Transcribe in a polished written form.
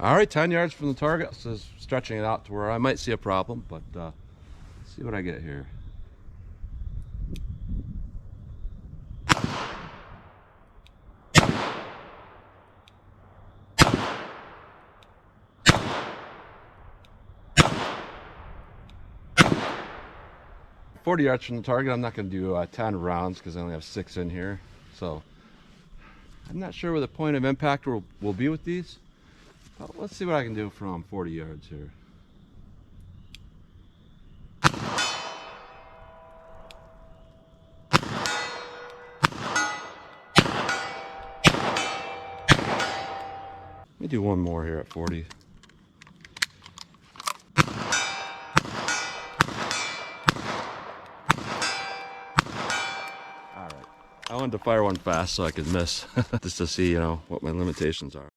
All right, 10 yards from the target. This is stretching it out to where I might see a problem, but let's see what I get here. "40 yards from the target." I'm not going to do 10 rounds because I only have 6 in here. So I'm not sure where the point of impact will be with these. But let's see what I can do from 40 yards here. Let me do one more here at 40. I wanted to fire one fast so I could miss, just to see, what my limitations are.